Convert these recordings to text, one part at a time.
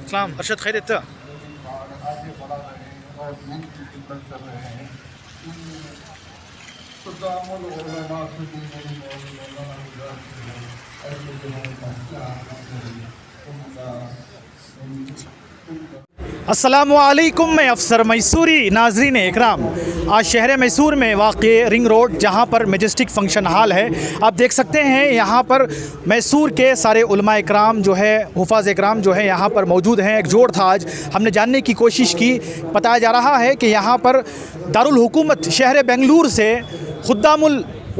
اسلام ارشد خیریت تھا آگے بڑھا رہے ہیں اور ملک کی خدمت کر رہے ہیں خدام العلماء سے بھی میری مولانا ایسے جو ہے السلام علیکم، میں افسر میسوری۔ ناظرین اکرام، آج شہر میسور میں واقع رنگ روڈ جہاں پر میجسٹک فنکشن ہال ہے، آپ دیکھ سکتے ہیں یہاں پر میسور کے سارے علماء اکرام جو ہے، حفاظ اکرام جو ہے یہاں پر موجود ہیں۔ ایک جوڑ تھا، آج ہم نے جاننے کی کوشش کی، بتایا جا رہا ہے کہ یہاں پر دارالحکومت شہر بنگلور سے خدام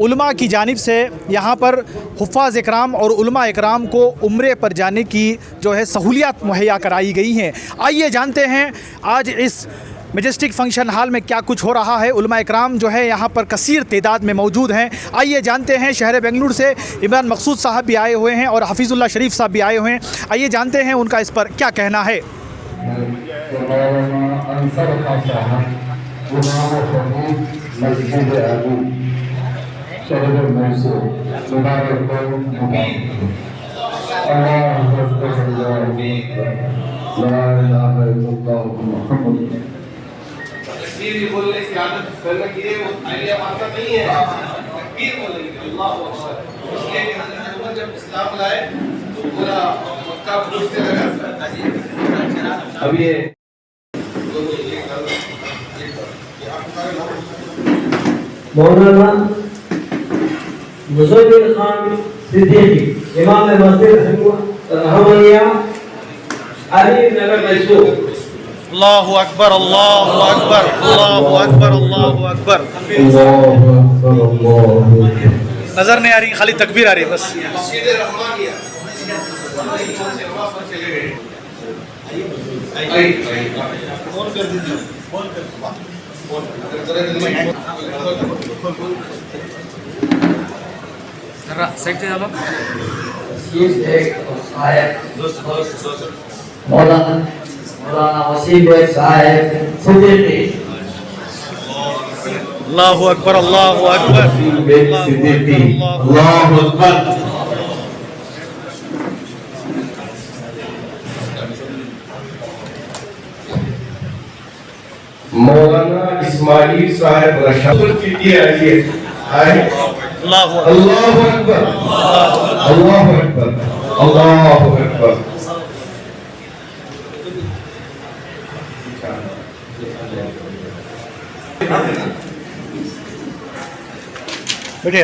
علماء کی جانب سے یہاں پر حفاظ اکرام اور علماء اکرام کو عمرے پر جانے کی جو ہے سہولیات مہیا کرائی گئی ہیں۔ آئیے جانتے ہیں آج اس میجسٹک فنکشن ہال میں کیا کچھ ہو رہا ہے۔ علماء اکرام جو ہے یہاں پر کثیر تعداد میں موجود ہیں۔ آئیے جانتے ہیں، شہر بنگلور سے عمران مقصود صاحب بھی آئے ہوئے ہیں اور حفیظ اللہ شریف صاحب بھی آئے ہوئے ہیں۔ آئیے جانتے ہیں ان کا اس پر کیا کہنا ہے۔ شہر میسور مبارک ہو، اللہ لا الہ الا اللہ محمد۔ تکبیر بولنے کی عادت کرنا کہ یہ عالیہ بات نہیں ہے، تکبیر بولیں گے اللہ اکبر۔ اس لیے کہ حضرت عمر جب اسلام لائے تو پورا مکہ پوچھتے لگا۔ اب یہ مولانا مزمل خان صدیقی امام مسجد رحمانیہ علی نگر میسور۔ اللہ اکبر، اللہ اکبر، اللہ اکبر، اللہ اکبر۔ نظر نہیں آ رہی، خالی تکبیر آ رہی بس۔ مسجد رحمانیہ چلے گئے۔ فون کر دیجیے، فون کر مولانا وسیم بھائی صاحب صدیقی۔ اللہ اکبر، اللہ اکبر، اللہ اکبر۔ مولانا اسماعیل صاحب رشاد آئیے۔ اللہ اکبر، اللہ اکبر، اللہ اکبر، اللہ اکبر۔ بیٹھے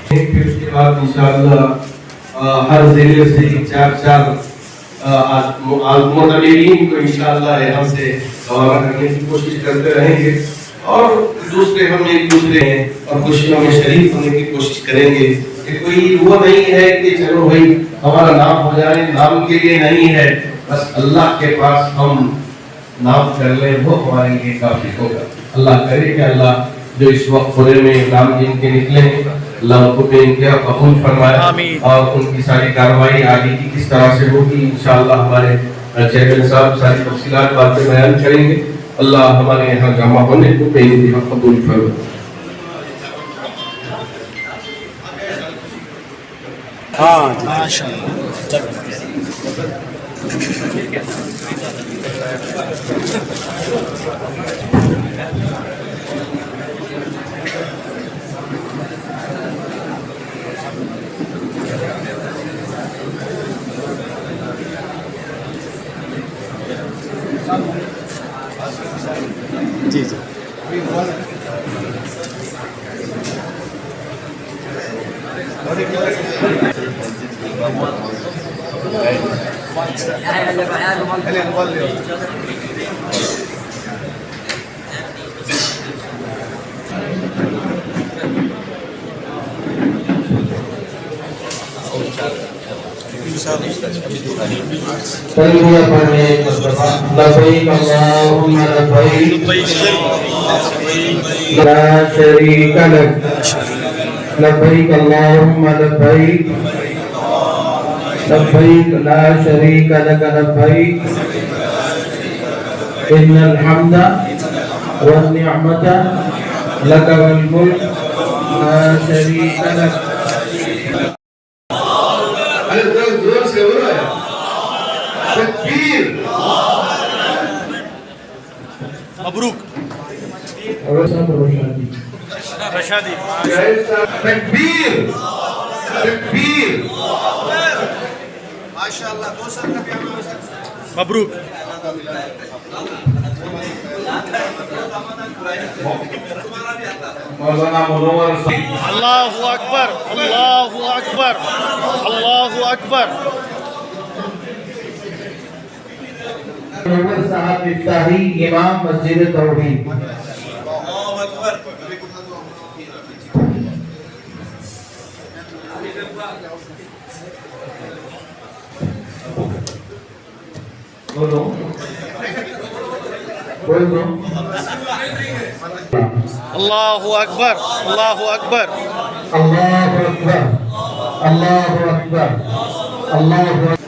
پھر اس کے بعد انشاءاللہ ہر ضلع سے چار معتمرین کو انشاءاللہ یہاں سے روانہ کرنے کی کوشش کرتے رہیں گے، اور دوسرے ہم ایک دوسرے ہیں اور خوشیوں میں شریک ہونے کی کوشش کریں گے کہ کوئی وہ نہیں ہے کہ چلو بھائی ہمارا نام ہو جائے، نام کے لیے نہیں ہے، بس اللہ کے پاس ہم نام کر لیں، وہ ہمارے لیے کافی ہوگا۔ اللہ کرے کہ اللہ جو اس وقت پورے میں نام جن کے نکلے ہیں، اللہ ان کو بے انتہا قبول فرمائے اور ان کی ساری کارروائی آگے کی کس طرح سے ہوگی انشاءاللہ ہمارے چیئرمین صاحب ساری تفصیلات باتیں بیان کریں گے۔ اللہ ہمارے یہاں جمع ہونے کو بے انتہا قبول فرمائے۔ جی جی تلبیہ پڑھنے لبیک اللہم لبیک لا شریک لک لبیک اللہم لبیک لبیک لا شریک لک لبیک ان الحمد والنعمت لک والملک لا شریک لک۔ زور سے ہو رہا ہے تکبیر، مبروک رشادی تکبیر تکبیر مبروک مولانا منور اللہ اکبر اللہ اکبر اللہ اکبر منور صاحب افتتاحی امام مسجد توحید بولو بولو اللہ اکبر اللہ اکبر اللہ اکبر اللہ اکبر اللہ اکبر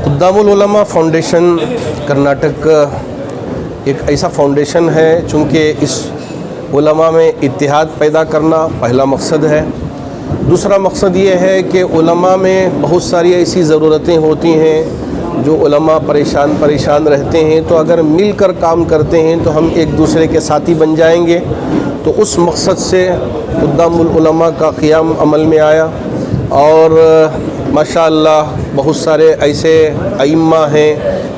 خدام العلماء فاؤنڈیشن کرناٹک ایک ایسا فاؤنڈیشن ہے چونکہ اس علماء میں اتحاد پیدا کرنا پہلا مقصد ہے. دوسرا مقصد یہ ہے کہ علماء میں بہت ساری ایسی ضرورتیں ہوتی ہیں جو علماء پریشان رہتے ہیں، تو اگر مل کر کام کرتے ہیں تو ہم ایک دوسرے کے ساتھی بن جائیں گے. تو اس مقصد سے خدام العلماء کا قیام عمل میں آیا، اور ماشاءاللہ بہت سارے ایسے ائمہ ہیں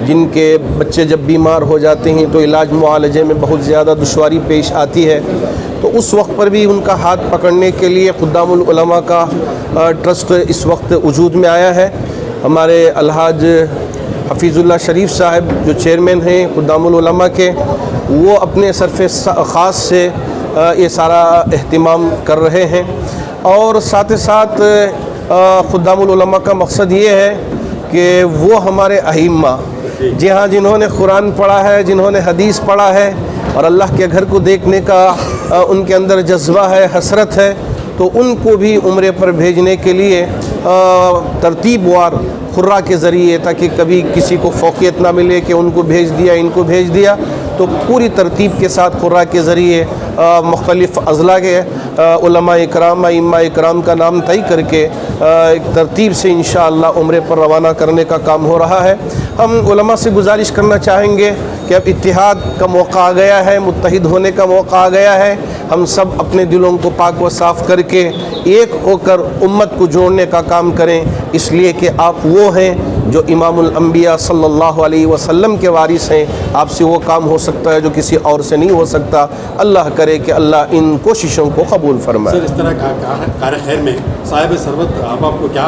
جن کے بچے جب بیمار ہو جاتے ہیں تو علاج معالجے میں بہت زیادہ دشواری پیش آتی ہے. تو اس وقت پر بھی ان کا ہاتھ پکڑنے کے لیے خدام العلماء کا ٹرسٹ اس وقت وجود میں آیا ہے. ہمارے الحاج حفیظ اللہ شریف صاحب جو چیئرمین ہیں خدام العلماء کے، وہ اپنے صرف خاص سے یہ سارا اہتمام کر رہے ہیں. اور ساتھ ساتھ خدام العلماء کا مقصد یہ ہے کہ وہ ہمارے ائمہ، جی ہاں، جنہوں نے قرآن پڑھا ہے، جنہوں نے حدیث پڑھا ہے اور اللہ کے گھر کو دیکھنے کا ان کے اندر جذبہ ہے، حسرت ہے، تو ان کو بھی عمرے پر بھیجنے کے لیے ترتیب وار قرہ کے ذریعے، تاکہ کبھی کسی کو فوقیت نہ ملے کہ ان کو بھیج دیا ان کو بھیج دیا، تو پوری ترتیب کے ساتھ قرہ کے ذریعے مختلف اضلاع کے علماء اکرام، ائمہ اکرام کا نام طے کر کے ایک ترتیب سے انشاءاللہ عمرے پر روانہ کرنے کا کام ہو رہا ہے. ہم علماء سے گزارش کرنا چاہیں گے کہ اب اتحاد کا موقع آ گیا ہے، متحد ہونے کا موقع آ گیا ہے. ہم سب اپنے دلوں کو پاک و صاف کر کے ایک ہو کر امت کو جوڑنے کا کام کریں، اس لیے کہ آپ وہ ہیں جو امام الانبیاء صلی اللہ علیہ وسلم کے وارث ہیں. آپ سے وہ کام ہو سکتا ہے جو کسی اور سے نہیں ہو سکتا. اللہ کرے کہ اللہ ان کوششوں کو قبول فرمائے. سر، اس طرح کار خیر میں صاحب سربت آپ کو کیا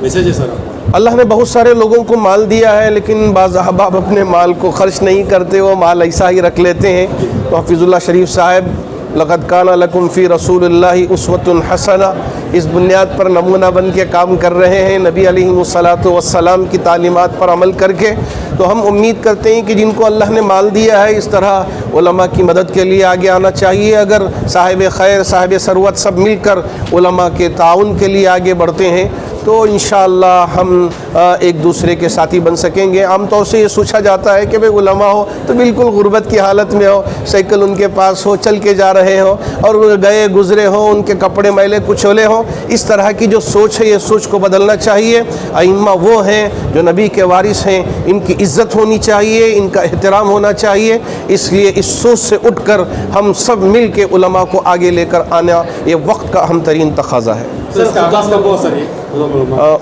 میسیج ہے سر؟ اللہ نے بہت سارے لوگوں کو مال دیا ہے، لیکن بعض احباب اپنے مال کو خرچ نہیں کرتے، وہ مال ایسا ہی رکھ لیتے ہیں. تو حفیظ اللہ شریف صاحب لقد کان لکم فی رسول اللہ اسوۃ حسنہ، اس بنیاد پر نمونہ بن کے کام کر رہے ہیں، نبی علیہ الصلاۃ والسلام کی تعلیمات پر عمل کر کے. تو ہم امید کرتے ہیں کہ جن کو اللہ نے مال دیا ہے، اس طرح علماء کی مدد کے لیے آگے آنا چاہیے. اگر صاحب خیر، صاحب ثروت سب مل کر علماء کے تعاون کے لیے آگے بڑھتے ہیں تو انشاءاللہ ہم ایک دوسرے کے ساتھی بن سکیں گے. عام طور سے یہ سوچا جاتا ہے کہ بھئی علماء ہو تو بالکل غربت کی حالت میں ہو، سائیکل ان کے پاس ہو، چل کے جا رہے ہوں اور گئے گزرے ہوں، ان کے کپڑے میلے کچولے ہوں. اس طرح کی جو سوچ ہے، یہ سوچ کو بدلنا چاہیے. ائمہ وہ ہیں جو نبی کے وارث ہیں، ان کی عزت ہونی چاہیے، ان کا احترام ہونا چاہیے. اس لیے اس سوچ سے اٹھ کر ہم سب مل کے علماء کو آگے لے کر آنا یہ وقت کا اہم ترین تقاضا ہے.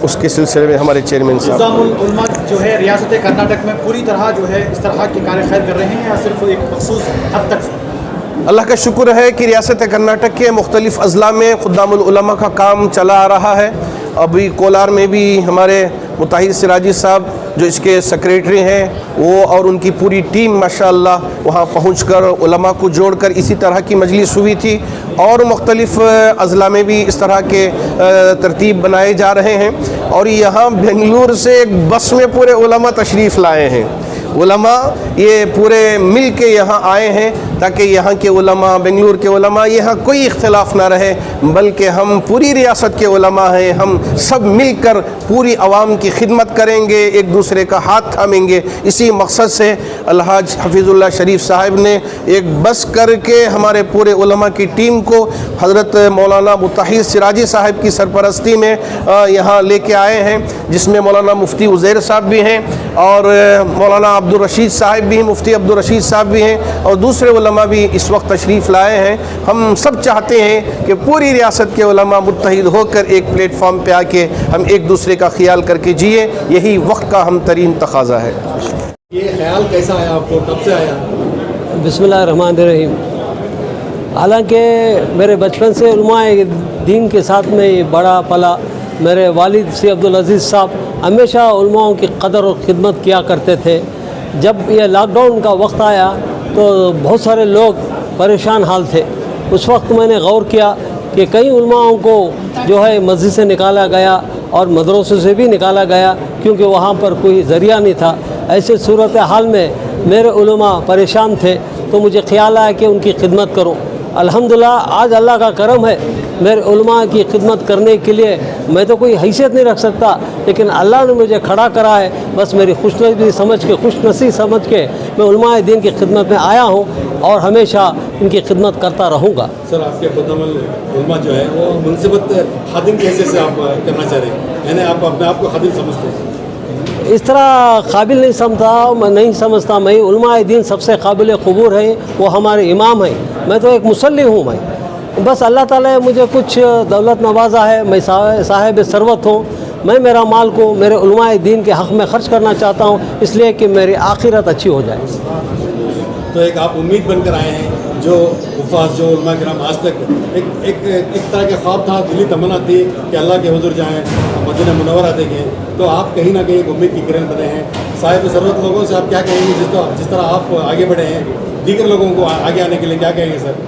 اس کے سلسلے میں ہمارے چیئرمین صاحب خدام العلماء جو ہے ریاست کرناٹک میں پوری طرح جو ہے اس طرح کی کار خیر کر رہے ہیں، یا صرف ایک مخصوص حد تک؟ اللہ کا شکر ہے کہ ریاست کرناٹک کے مختلف اضلاع میں خدام العلماء کا کام چلا آ رہا ہے. ابھی کولار میں بھی ہمارے متحد سراجی صاحب جو اس کے سیکریٹری ہیں وہ اور ان کی پوری ٹیم ماشاءاللہ وہاں پہنچ کر علماء کو جوڑ کر اسی طرح کی مجلس ہوئی تھی، اور مختلف اضلاع میں بھی اس طرح کے ترتیب بنائے جا رہے ہیں، اور یہاں بنگلور سے ایک بس میں پورے علماء تشریف لائے ہیں۔ علماء یہ پورے مل کے یہاں آئے ہیں تاکہ یہاں کے علماء، بنگلور کے علماء، یہاں کوئی اختلاف نہ رہے، بلکہ ہم پوری ریاست کے علماء ہیں، ہم سب مل کر پوری عوام کی خدمت کریں گے، ایک دوسرے کا ہاتھ تھامیں گے۔ اسی مقصد سے الحاج حفیظ اللہ شریف صاحب نے ایک بس کر کے ہمارے پورے علماء کی ٹیم کو حضرت مولانا متحد سراجی صاحب کی سرپرستی میں یہاں لے کے آئے ہیں، جس میں مولانا مفتی عزیر صاحب بھی ہیں، اور مولانا عبدالرشید صاحب بھی ہیں، مفتی عبدالرشید صاحب بھی ہیں، اور دوسرے علماء بھی اس وقت تشریف لائے ہیں۔ ہم سب چاہتے ہیں کہ پوری ریاست کے علماء متحد ہو کر ایک پلیٹ فارم پہ آ کے ہم ایک دوسرے کا خیال کر کے جئیں، یہی وقت کا ہم ترین تقاضا ہے۔ یہ خیال کیسا آیا آپ کو، کب سے آیا؟ بسم اللہ الرحمن الرحیم۔ حالانکہ میرے بچپن سے علماء دین کے ساتھ میں بڑا پلا، میرے والد سی عبدالعزیز صاحب ہمیشہ علماء کی قدر اور خدمت کیا کرتے تھے۔ جب یہ لاک ڈاؤن کا وقت آیا تو بہت سارے لوگ پریشان حال تھے۔ اس وقت میں نے غور کیا کہ کئی علماء کو جو ہے مسجد سے نکالا گیا اور مدرسوں سے بھی نکالا گیا، کیونکہ وہاں پر کوئی ذریعہ نہیں تھا۔ ایسے صورتحال میں میرے علماء پریشان تھے، تو مجھے خیال آیا کہ ان کی خدمت کروں۔ الحمدللہ آج اللہ کا کرم ہے، میرے علماء کی خدمت کرنے کے لیے میں تو کوئی حیثیت نہیں رکھ سکتا، لیکن اللہ نے مجھے کھڑا کرا ہے۔ بس میری خوش نصیب سمجھ کے میں علماء دین کی خدمت میں آیا ہوں، اور ہمیشہ ان کی خدمت کرتا رہوں گا۔ سر آپ کے خدام العلماء جو ہے وہ منصبت خادم کی حیثیت سے آپ کرنا چاہ رہے ہیں، یعنی آپ اپنے آپ کو خادم سمجھتے ہیں؟ اس طرح قابل نہیں سمجھتا میں علماء دین سب سے قابل قبول ہیں، وہ ہمارے امام ہیں، میں تو ایک مصلی ہوں۔ میں بس اللہ تعالیٰ نے مجھے کچھ دولت نوازا ہے، میں صاحب ثروت ہوں، میں میرا مال کو میرے علماء دین کے حق میں خرچ کرنا چاہتا ہوں، اس لیے کہ میری آخرت اچھی ہو جائے۔ تو ایک آپ امید بن کر آئے ہیں، جو حفاظ جو علماء کرام آج تک ایک طرح کے خواب تھا، دلی تمنا تھی کہ اللہ کے حضور جائیں، مدینہ منورہ دیکھیں، تو آپ کہیں نہ کہیں ایک امید کی کرن بنے ہیں۔ صاحب ثروت لوگوں سے آپ کیا کہیں گے، جس طرح آپ آگے بڑھے ہیں، دیگر لوگوں کو آگے آنے کے لیے کیا کہیں گے سر؟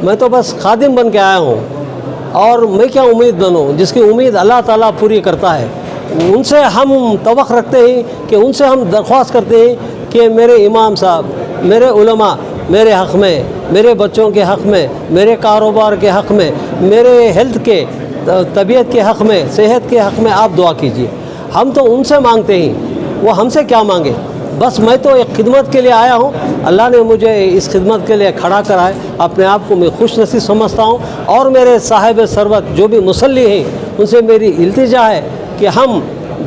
میں تو بس خادم بن کے آیا ہوں، اور میں کیا امید بنوں، جس کی امید اللہ تعالیٰ پوری کرتا ہے۔ ان سے ہم توقع رکھتے ہیں کہ ان سے ہم درخواست کرتے ہیں کہ میرے امام صاحب، میرے علماء میرے حق میں، میرے بچوں کے حق میں، میرے کاروبار کے حق میں، میرے ہیلتھ کے، طبیعت کے حق میں، صحت کے حق میں آپ دعا کیجیے۔ ہم تو ان سے مانگتے ہیں، وہ ہم سے کیا مانگے۔ بس میں تو ایک خدمت کے لیے آیا ہوں، اللہ نے مجھے اس خدمت کے لیے کھڑا کرا ہے، اپنے آپ کو میں خوش نصیب سمجھتا ہوں، اور میرے صاحب ثروت جو بھی مصلی ہیں ان سے میری التجا ہے کہ ہم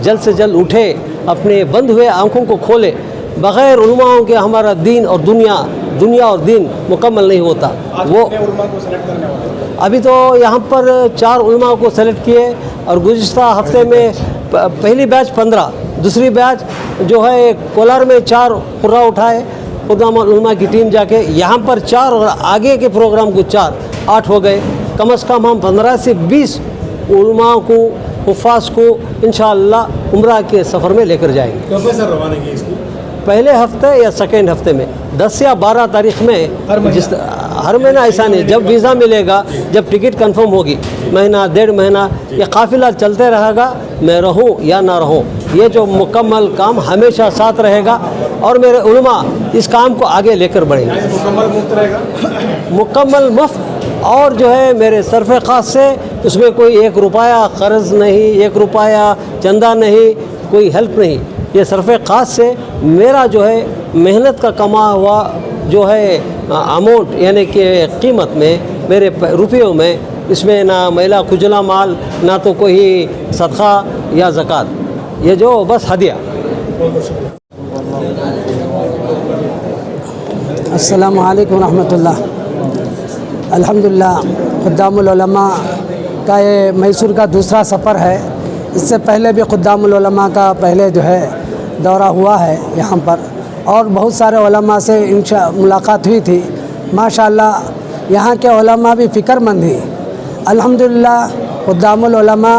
جلد سے جلد اٹھے، اپنے بند ہوئے آنکھوں کو کھولے۔ بغیر علماء کے ہمارا دین اور دنیا اور دین مکمل نہیں ہوتا۔ وہ ابھی تو یہاں پر 4 علماء کو سلیکٹ کیے، اور گزشتہ ہفتے میں پہلی بیچ 15، دوسری بیچ جو ہے کولار میں 4 قرہ اٹھائے، خدام العلماء کی ٹیم جا کے یہاں پر 4، اور آگے کے پروگرام کو 4، 8 ہو گئے۔ کم از کم ہم 15 سے 20 علماء کو، حفاظ کو انشاءاللہ عمرہ کے سفر میں لے کر جائیں گے۔ کب سر روانہ کی اس کی؟ پہلے ہفتے یا سیکنڈ ہفتے میں، 10 یا 12 تاریخ میں، ہر مہینہ ایسا نہیں، جب ویزا ملے گا، جب ٹکٹ کنفرم ہوگی، مہینہ 1.5 مہینہ یہ قافلہ چلتے رہے گا، میں رہوں یا نہ رہوں، یہ جو مکمل کام ہمیشہ ساتھ رہے گا، اور میرے علماء اس کام کو آگے لے کر بڑھیں گے۔ مکمل مفت رہے گا؟ مکمل مفت، اور جو ہے میرے صرف خاص سے اس میں کوئی 1 روپیہ قرض نہیں، 1 روپیہ چندہ نہیں، کوئی ہیلپ نہیں، یہ صرف خاص سے میرا جو ہے محنت کا کما ہوا جو ہے اماؤنٹ، یعنی کہ قیمت میں، میرے روپیوں میں، اس میں نہ میلا کھجلا مال، نہ تو کوئی صدقہ یا زکوٰۃ، یہ جو بس ہدیہ۔ السلام علیکم ورحمۃ اللہ۔ الحمدللہ خدام العلماء کا یہ میسور کا دوسرا سفر ہے۔ اس سے پہلے بھی خدام العلماء کا پہلے جو ہے دورہ ہوا ہے یہاں پر، اور بہت سارے علماء سے ملاقات ہوئی تھی۔ ماشاءاللہ یہاں کے علماء بھی فکر مند ہیں۔ الحمدللہ خدام العلماء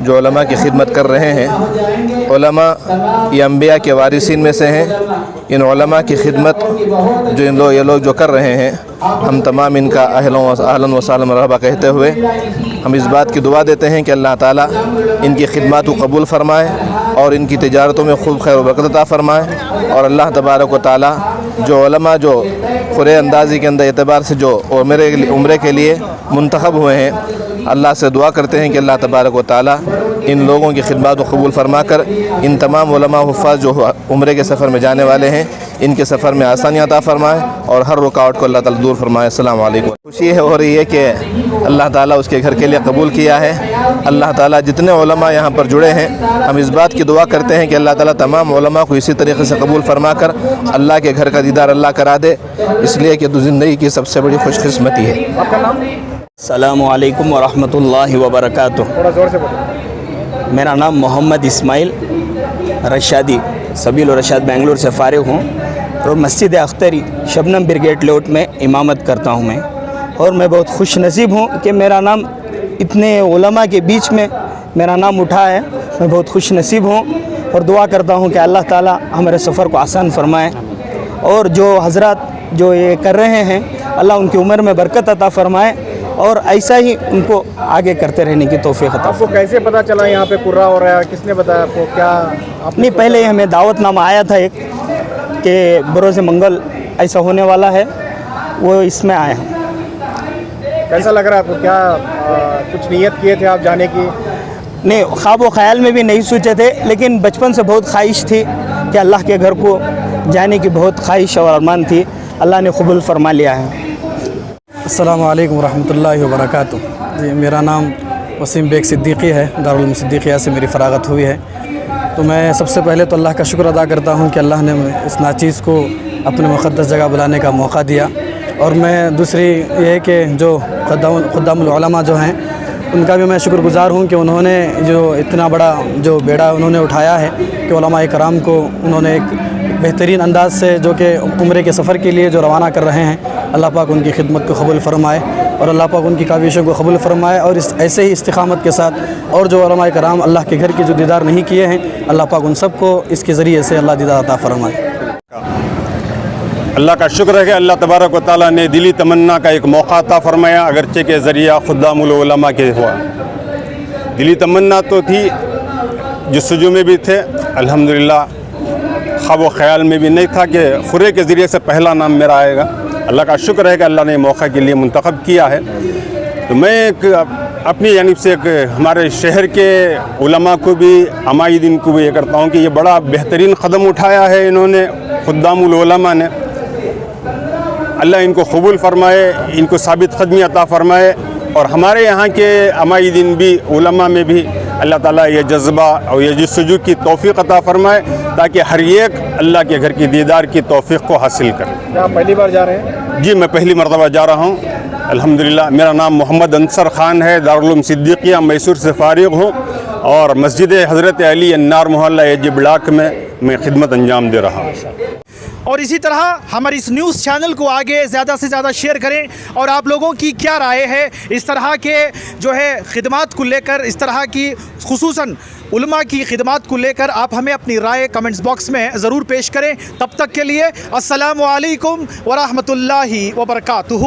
جو علماء کی خدمت کر رہے ہیں. علماء یہ انبیاء کے وارثین میں سے ہیں. ان علماء کی خدمت جو یہ لوگ جو کر رہے ہیں, ہم تمام ان کا اہلاً و سہلاً مرحبا کہتے ہوئے ہم اس بات کی دعا دیتے ہیں کہ اللہ تعالیٰ ان کی خدمات کو قبول فرمائے اور ان کی تجارتوں میں خوب خیر و برکت عطا فرمائے. اور اللہ تبارک و تعالیٰ جو علماء جو قرے اندازی کے اندر اعتبار سے جو عمرے کے لیے منتخب ہوئے ہیں, اللہ سے دعا کرتے ہیں کہ اللہ تبارک و تعالیٰ ان لوگوں کی خدمات کو قبول فرما کر ان تمام علماء و حفاظ جو عمرے کے سفر میں جانے والے ہیں ان کے سفر میں آسانی عطا فرمائے اور ہر رکاوٹ کو اللہ تعالیٰ دور فرمائے. السلام علیکم. خوشی ہو رہی ہے کہ اللہ تعالیٰ اس کے گھر کے لیے قبول کیا ہے. اللہ تعالیٰ جتنے علماء یہاں پر جڑے ہیں, ہم اس بات کی دعا کرتے ہیں کہ اللہ تعالیٰ تمام علماء کو اسی طریقے سے قبول فرما کر اللہ کے گھر کا دیدار اللہ کرا دے, اس لیے کہ زندگی کی سب سے بڑی خوش قسمتی ہے. السلام علیکم ورحمۃ اللہ وبرکاتہ. میرا نام محمد اسماعیل رشادی سبیل الرشاد بنگلور سے فارغ ہوں اور مسجد اختری شبنم برگیڈ لیاؤٹ میں امامت کرتا ہوں میں. اور میں بہت خوش نصیب ہوں کہ میرا نام اتنے علماء کے بیچ میں میرا نام اٹھا ہے. میں بہت خوش نصیب ہوں اور دعا کرتا ہوں کہ اللہ تعالیٰ ہمارے سفر کو آسان فرمائے اور جو حضرات جو یہ کر رہے ہیں اللہ ان کی عمر میں برکت عطا فرمائے اور ایسا ہی ان کو آگے کرتے رہنے کی توفیق عطا. آپ کو کیسے پتہ چلا یہاں پہ قرہ ہو رہا ہے؟ کس نے بتایا آپ کو؟ کیا نہیں, پہلے ہمیں دعوت نامہ آیا تھا ایک کہ بروز منگل ایسا ہونے والا ہے, وہ اس میں آئے ہیں. کیسا لگ رہا ہے آپ کو؟ کیا کچھ نیت کیے تھے آپ جانے کی؟ نہیں, خواب و خیال میں بھی نہیں سوچے تھے, لیکن بچپن سے بہت خواہش تھی کہ اللہ کے گھر کو جانے کی بہت خواہش اور ارمان تھی. اللہ نے قبول فرما لیا ہے. السلام علیکم ورحمۃ اللہ وبرکاتہ. جی, میرا نام وسیم بیگ صدیقی ہے. دارالعلوم صدیقیہ سے میری فراغت ہوئی ہے. تو میں سب سے پہلے تو اللہ کا شکر ادا کرتا ہوں کہ اللہ نے اس ناچیز کو اپنے مقدس جگہ بلانے کا موقع دیا. اور میں دوسری یہ ہے کہ جو خدام العلماء جو ہیں ان کا بھی میں شکر گزار ہوں کہ انہوں نے جو اتنا بڑا جو بیڑا انہوں نے اٹھایا ہے کہ علماء کرام کو انہوں نے ایک بہترین انداز سے جو کہ عمرے کے سفر کے لیے جو روانہ کر رہے ہیں, اللہ پاک ان کی خدمت کو قبول فرمائے اور اللہ پاک ان کی کاوشوں کو قبول فرمائے. اور ایسے ہی استقامت کے ساتھ اور جو علماء کرام اللہ کے گھر کے جو دیدار نہیں کیے ہیں, اللہ پاک ان سب کو اس کے ذریعے سے اللہ دیدار عطا فرمائے. اللہ کا شکر ہے کہ اللہ تبارک و تعالیٰ نے دلی تمنا کا ایک موقع عطا فرمایا, اگرچہ کے ذریعہ خدام العلماء کے ہوا. دلی تمنا تو تھی, جستجو میں بھی تھے, الحمدللہ خواب و خیال میں بھی نہیں تھا کہ خرے کے ذریعے سے پہلا نام میرا آئے گا. اللہ کا شکر ہے کہ اللہ نے موقع کے لیے منتخب کیا ہے. تو میں ایک اپنی جانب سے ایک ہمارے شہر کے علماء کو بھی عمائدین کو بھی یہ کرتا ہوں کہ یہ بڑا بہترین قدم اٹھایا ہے انہوں نے, خدام العلماء نے. اللہ ان کو قبول فرمائے, ان کو ثابت قدمی عطا فرمائے اور ہمارے یہاں کے عمائدین بھی علماء میں بھی اللہ تعالیٰ یہ جذبہ اور یہ جستجو کی توفیق عطا فرمائے تاکہ ہر ایک اللہ کے گھر کی دیدار کی توفیق کو حاصل کرے. کیا آپ پہلی بار جا رہے ہیں؟ جی, میں پہلی مرتبہ جا رہا ہوں الحمدللہ. میرا نام محمد انصر خان ہے, دارالعلوم صدیقیہ میسور سے فارغ ہوں اور مسجد حضرت علی النار محلہ ایجی بلاک میں خدمت انجام دے رہا ہوں. اور اسی طرح ہماری اس نیوز چینل کو آگے زیادہ سے زیادہ شیئر کریں. اور آپ لوگوں کی کیا رائے ہے اس طرح کے جو ہے خدمات کو لے کر, اس طرح کی خصوصاً علماء کی خدمات کو لے کر آپ ہمیں اپنی رائے کمنٹس باکس میں ضرور پیش کریں. تب تک کے لیے السلام علیکم ورحمۃ اللہ وبرکاتہ.